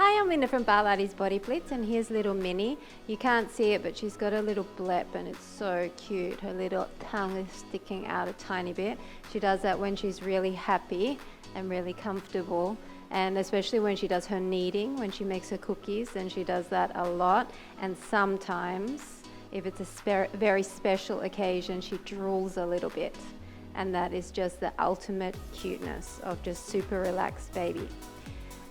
Hi, I'm Linda from Barlates Body Blitz, and here's little Minnie. You can't see it, but she's got a little blep and it's so cute. Her little tongue is sticking out a tiny bit. She does that when she's really happy and really comfortable, and especially when she does her kneading, when she makes her cookies, then she does that a lot. And sometimes, if it's a very special occasion, she drools a little bit. And that is just the ultimate cuteness of just super relaxed baby.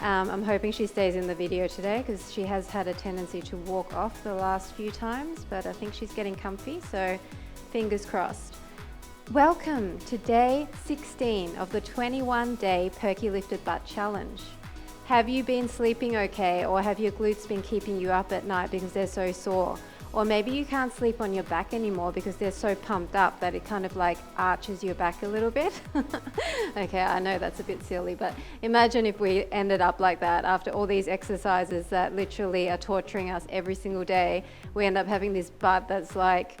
I'm hoping she stays in the video today because she has had a tendency to walk off the last few times, but I think she's getting comfy, so fingers crossed. Welcome to day 16 of the 21-day Perky Lifted Butt Challenge. Have you been sleeping okay, or have your glutes been keeping you up at night because they're so sore? Or maybe you can't sleep on your back anymore because they're so pumped up that it kind of like arches your back a little bit. Okay, I know that's a bit silly, but imagine if we ended up like that after all these exercises that literally are torturing us every single day. We end up having this butt that's like,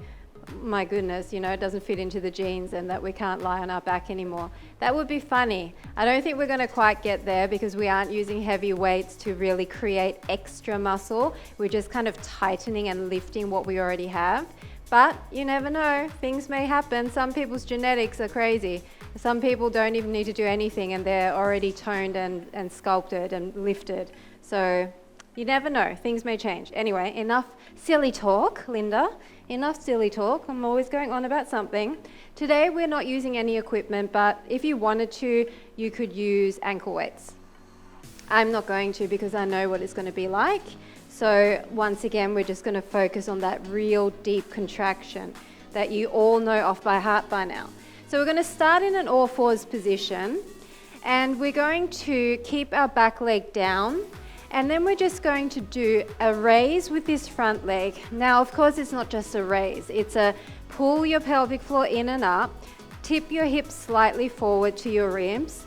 my goodness, you know, it doesn't fit into the jeans and that we can't lie on our back anymore. That would be funny. I don't think we're going to quite get there because we aren't using heavy weights to really create extra muscle. We're just kind of tightening and lifting what we already have. But you never know, things may happen. Some people's genetics are crazy. Some people don't even need to do anything and they're already toned and sculpted and lifted. So you never know, things may change. Anyway, enough silly talk, Linda. Enough silly talk. I'm always going on about something. Today we're not using any equipment, but if you wanted to, you could use ankle weights. I'm not going to because I know what it's going to be like. So once again, we're just going to focus on that real deep contraction that you all know off by heart by now. So we're going to start in an all fours position, and we're going to keep our back leg down. And then we're just going to do a raise with this front leg. Now, of course, it's not just a raise. It's a pull your pelvic floor in and up, tip your hips slightly forward to your ribs.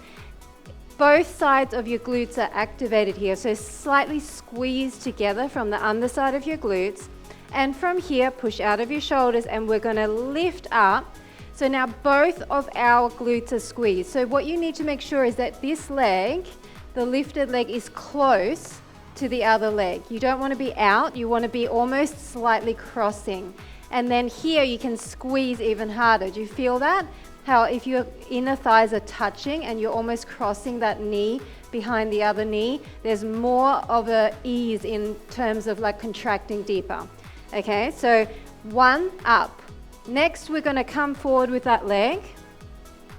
Both sides of your glutes are activated here, so slightly squeeze together from the underside of your glutes. And from here, push out of your shoulders, and we're going to lift up. So now both of our glutes are squeezed. So what you need to make sure is that this leg, the lifted leg, is close to the other leg. You don't want to be out, you want to be almost slightly crossing. And then here you can squeeze even harder. Do you feel that? How if your inner thighs are touching and you're almost crossing that knee behind the other knee, there's more of a ease in terms of like contracting deeper. Okay, so one up. Next, we're going to come forward with that leg.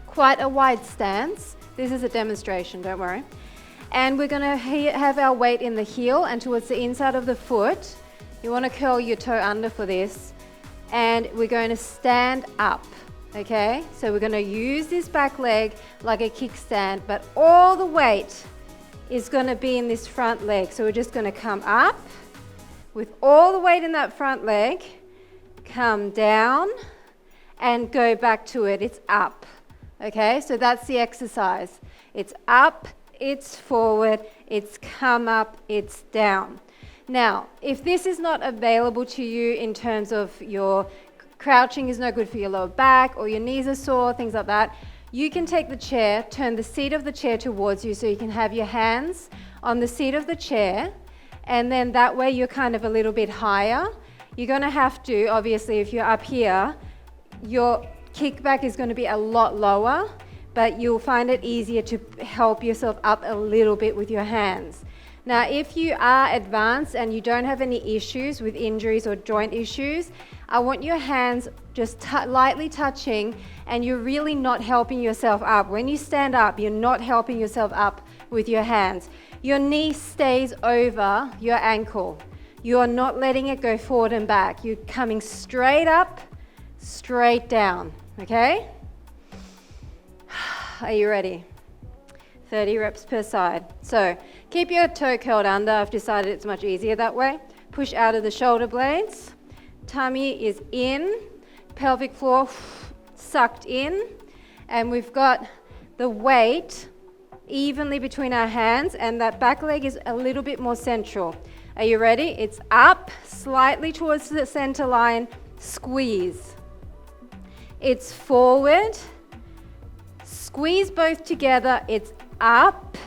Quite a wide stance. This is a demonstration, don't worry. And we're going to have our weight in the heel and towards the inside of the foot. You want to curl your toe under for this. And we're going to stand up, okay? So we're going to use this back leg like a kickstand, but all the weight is going to be in this front leg. So we're just going to come up with all the weight in that front leg, come down, and go back to it. It's up, okay? So that's the exercise. It's up, it's forward, it's come up, it's down. Now, if this is not available to you in terms of your crouching is no good for your lower back or your knees are sore, things like that, you can take the chair, turn the seat of the chair towards you so you can have your hands on the seat of the chair, and then that way you're kind of a little bit higher. You're going to have to, obviously, if you're up here, your kickback is going to be a lot lower, but you'll find it easier to help yourself up a little bit with your hands. Now, if you are advanced and you don't have any issues with injuries or joint issues, I want your hands just lightly touching, and you're really not helping yourself up. When you stand up, you're not helping yourself up with your hands. Your knee stays over your ankle. You are not letting it go forward and back. You're coming straight up, straight down, okay? Are you ready? 30 reps per side. So keep your toe curled under. I've decided it's much easier that way. Push out of the shoulder blades. Tummy is in. Pelvic floor sucked in. And we've got the weight evenly between our hands, and that back leg is a little bit more central. Are you ready? It's up, slightly towards the center line. Squeeze. It's forward. Squeeze both together. It's up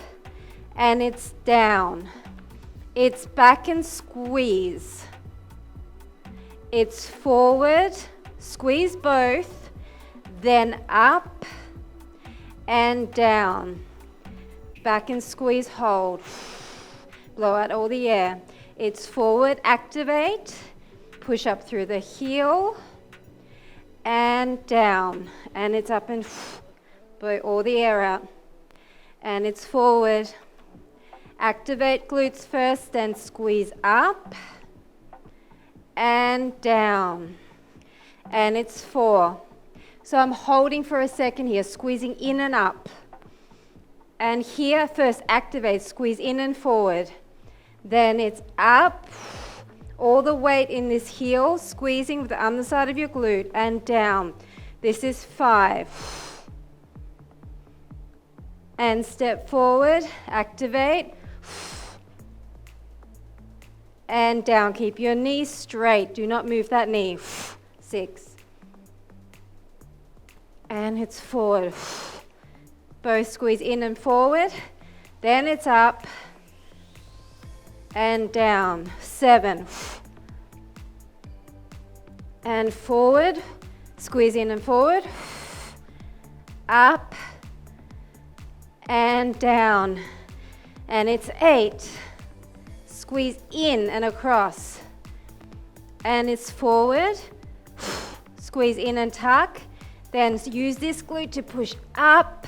and it's down. It's back and squeeze. It's forward, squeeze both, then up and down. Back and squeeze, hold. Blow out all the air. It's forward, activate, push up through the heel, and down. And it's up and blow all the air out. And it's forward. Activate glutes first, then squeeze up and down. And it's 4. So I'm holding for a second here, squeezing in and up. And here, first activate, squeeze in and forward. Then it's up, all the weight in this heel, squeezing with the underside of your glute, and down. This is 5. And step forward, activate, and down. Keep your knees straight. Do not move that knee. 6. And it's forward. Both squeeze in and forward. Then it's up and down. 7. And forward. Squeeze in and forward. Up and down. And it's 8. Squeeze in and across. And it's forward. Squeeze in and tuck. Then use this glute to push up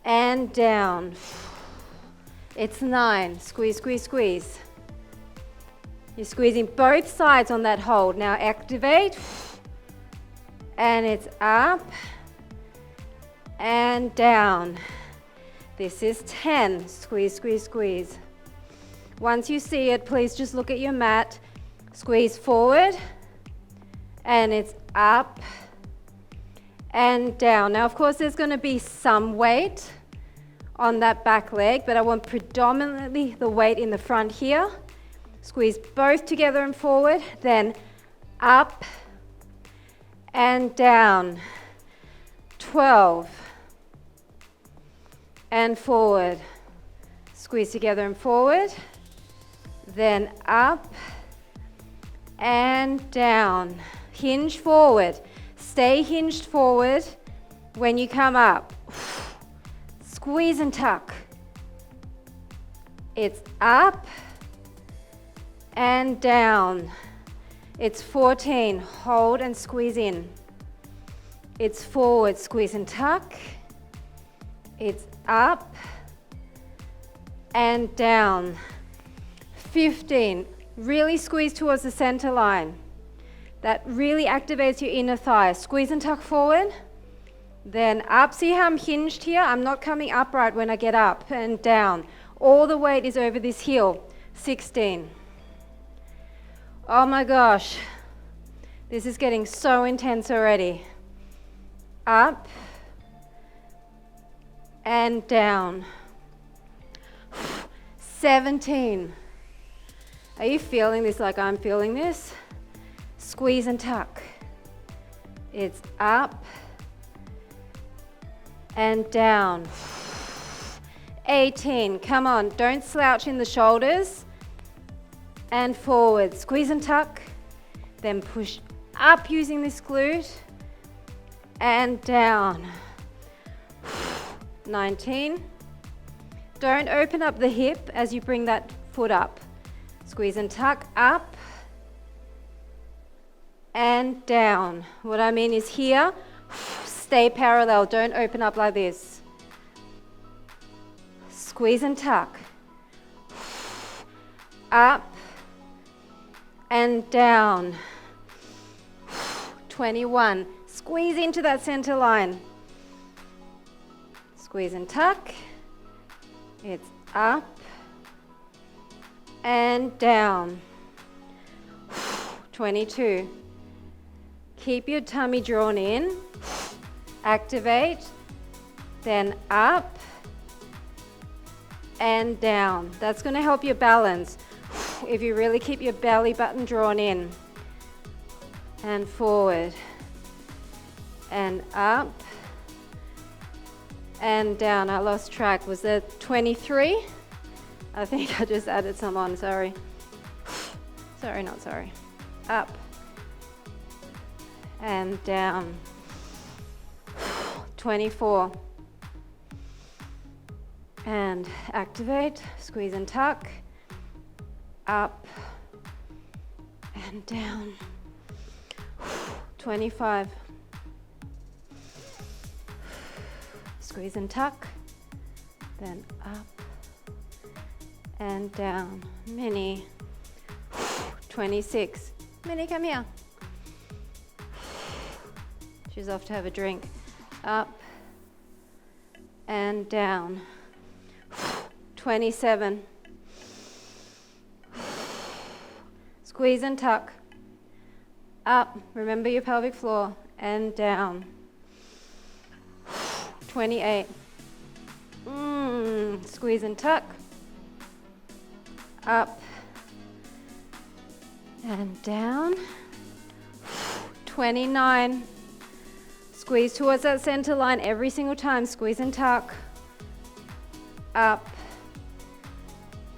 and down. It's 9. Squeeze, squeeze, squeeze. You're squeezing both sides on that hold. Now activate. And it's up and down. This is 10. Squeeze, squeeze, squeeze. Once you see it, please just look at your mat. Squeeze forward. And it's up and down. Now, of course, there's going to be some weight on that back leg, but I want predominantly the weight in the front here. Squeeze both together and forward, then up and down. 12. And forward. Squeeze together and forward, then up and down. Hinge forward. Stay hinged forward when you come up. Squeeze and tuck. It's up and down. It's 14. Hold and squeeze in. It's forward, squeeze and tuck. It's up and down. 15. Really squeeze towards the center line. That really activates your inner thigh. Squeeze and tuck forward. Then up. See how I'm hinged here? I'm not coming upright when I get up and down. All the weight is over this heel. 16. Oh my gosh. This is getting so intense already. Up and down. 17. Are you feeling this like I'm feeling this? Squeeze and tuck. It's up and down. 18. Come on, don't slouch in the shoulders. And forward. Squeeze and tuck. Then push up using this glute. And down. 19. Don't open up the hip as you bring that foot up. Squeeze and tuck, up and down. What I mean is here, stay parallel. Don't open up like this. Squeeze and tuck. Up and down. 21. Squeeze into that center line. Squeeze and tuck. It's up and down. 22. Keep your tummy drawn in. Activate. Then up and down. That's going to help your balance if you really keep your belly button drawn in. And forward. And up and down. I lost track. Was that 23? I think I just added some on, sorry. Sorry, not sorry. Up and down. 24. And activate, squeeze and tuck. Up and down. 25. Squeeze and tuck. Then up and down. Mini. 26. Minnie, come here. She's off to have a drink. Up and down. 27. Squeeze and tuck. Up. Remember your pelvic floor. And down. 28. Squeeze and tuck. Up and down. 29. Squeeze towards that center line every single time. Squeeze and tuck. Up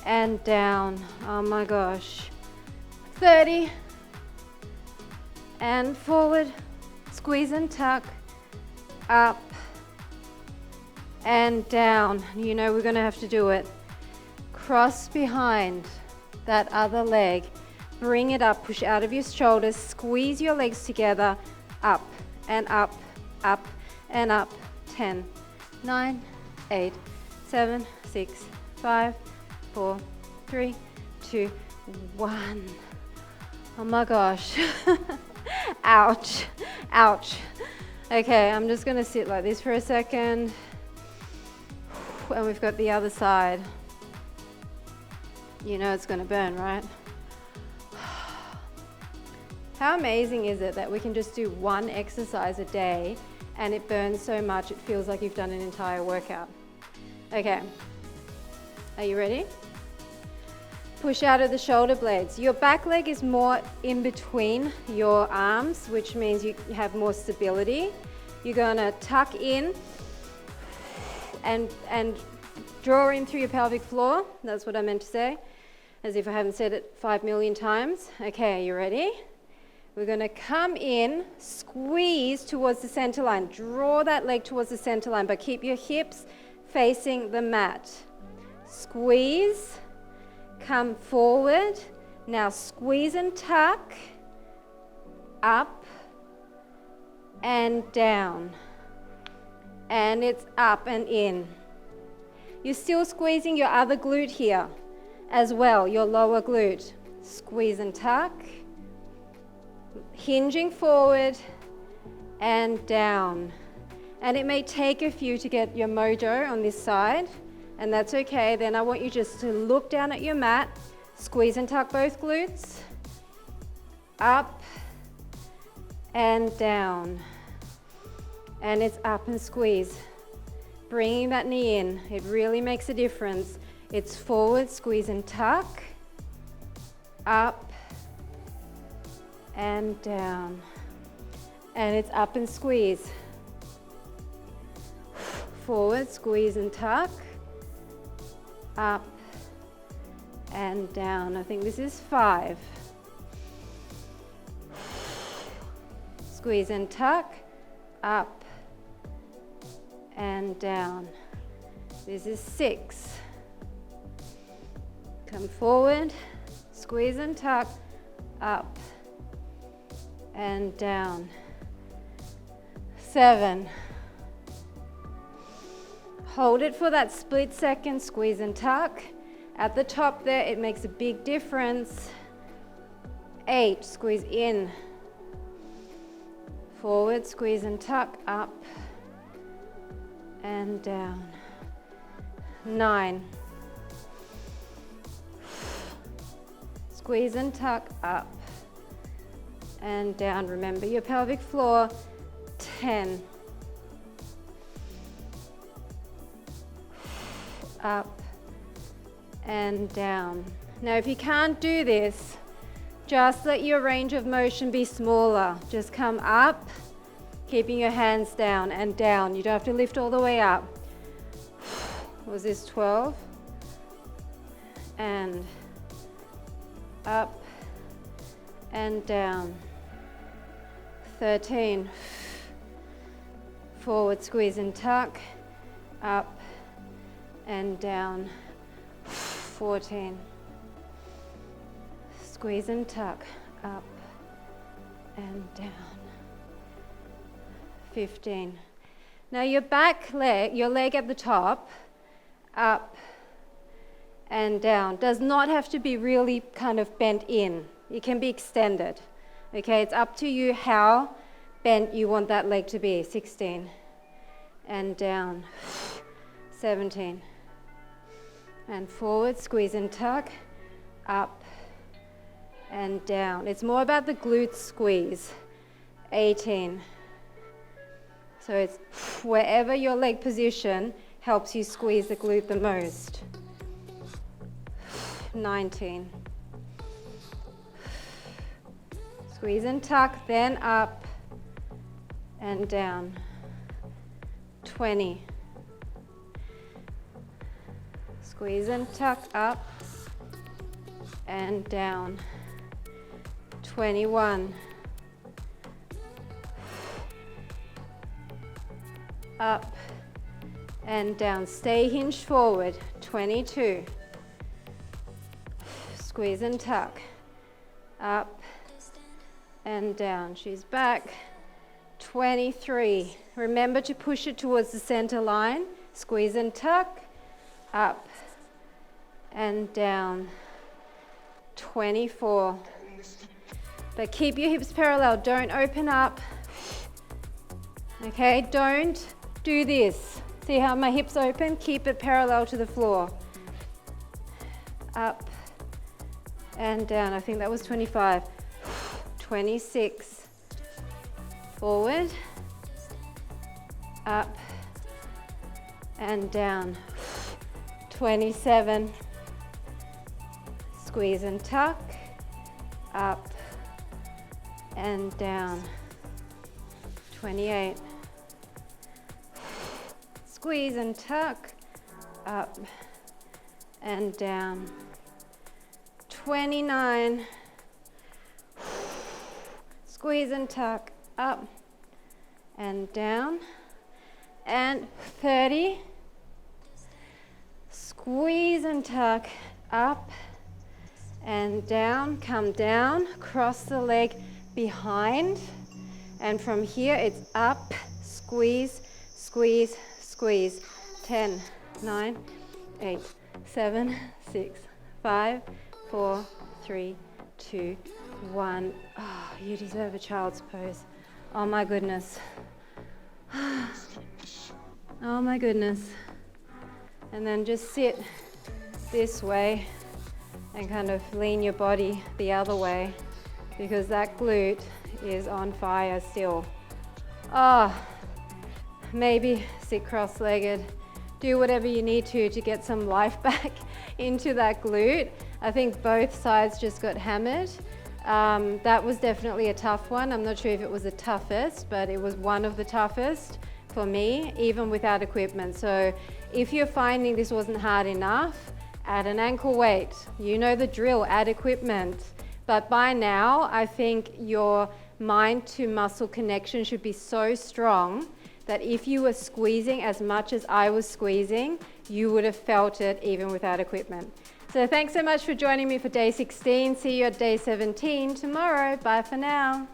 and down. Oh my gosh. 30. And forward. Squeeze and tuck. Up and down. You know we're going to have to do it. Cross behind that other leg. Bring it up, push out of your shoulders, squeeze your legs together, up and up, up and up. 10, 9, 8, 7, 6, 5, 4, 3, 2, 1. Oh my gosh. Ouch, ouch. Okay, I'm just gonna sit like this for a second. And we've got the other side. You know it's gonna burn, right? How amazing is it that we can just do one exercise a day and it burns so much it feels like you've done an entire workout. Okay, are you ready? Push out of the shoulder blades. Your back leg is more in between your arms, which means you have more stability. You're gonna tuck in and draw in through your pelvic floor. That's what I meant to say, as if I haven't said it 5 million times. Okay, are you ready? We're going to come in, squeeze towards the center line. Draw that leg towards the center line, but keep your hips facing the mat. Squeeze, come forward. Now squeeze and tuck, up and down. And it's up and in. You're still squeezing your other glute here as well, your lower glute. Squeeze and tuck. Hinging forward and down. And it may take a few to get your mojo on this side, and that's okay. Then I want you just to look down at your mat, squeeze and tuck both glutes, up and down. And it's up and squeeze. Bringing that knee in, it really makes a difference. It's forward, squeeze and tuck, up and down, and it's up and squeeze. Forward, squeeze and tuck, up and down. I think this is 5. Squeeze and tuck, up and down. This is 6. Come forward, squeeze and tuck, up and down. 7. Hold it for that split second, squeeze and tuck. At the top there, it makes a big difference. 8, squeeze in. Forward, squeeze and tuck, up and down. 9. Squeeze and tuck, up and down. Remember your pelvic floor. 10. Up and down. Now if you can't do this, just let your range of motion be smaller. Just come up, keeping your hands down and down. You don't have to lift all the way up. Was this 12? and up and down. 13. Forward squeeze and tuck, up and down. 14. Squeeze and tuck, up and down. 15. Now your back leg, your leg at the top, up and down, does not have to be really kind of bent in. It can be extended. Okay, it's up to you how bent you want that leg to be. 16. And down. 17. And forward, squeeze and tuck, up and down. It's more about the glutes squeeze. 18. So it's wherever your leg position helps you squeeze the glute the most. 19. Squeeze and tuck, then up and down. 20. Squeeze and tuck, up and down. 21. Up and down. Stay hinged forward. 22. Squeeze and tuck, up and down. She's back. 23. Remember to push it towards the center line. Squeeze and tuck, up and down. 24. But keep your hips parallel. Don't open up. Okay, don't do this. See how my hips open? Keep it parallel to the floor. Up and down. I think that was 25. 26. Forward, up and down. 27. Squeeze and tuck, up and down. 28. Squeeze and tuck, up and down. 29. Squeeze and tuck, up and down. And 30. Squeeze and tuck, up and down. Come down, cross the leg behind. And from here it's up, squeeze, squeeze, squeeze. 10, 9, 8, 7, 6, 5, 4, 3, 2, 1. Oh, you deserve a child's pose. Oh my goodness. Oh my goodness. And then just sit this way and kind of lean your body the other way, because that glute is on fire still. Oh, maybe sit cross-legged. Do whatever you need to get some life back into that glute. I think both sides just got hammered. That was definitely a tough one. I'm not sure if it was the toughest, but it was one of the toughest for me, even without equipment. So if you're finding this wasn't hard enough, add an ankle weight. You know the drill, add equipment. But by now, I think your mind to muscle connection should be so strong that if you were squeezing as much as I was squeezing, you would have felt it even without equipment. So thanks so much for joining me for day 16. See you at day 17 tomorrow. Bye for now.